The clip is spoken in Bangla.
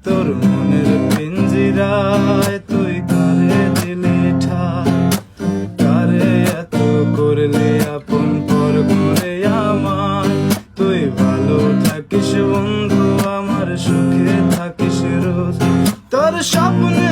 তোর মনের পিঞ্জিরায় তুই কারে দিলি ঠাই, কারে এত করলি আপন পর করে আমার। তুই ভালো থাকিস বন্ধু আমার, সুখে থাকিস রোজ, তোর স্বপ্নে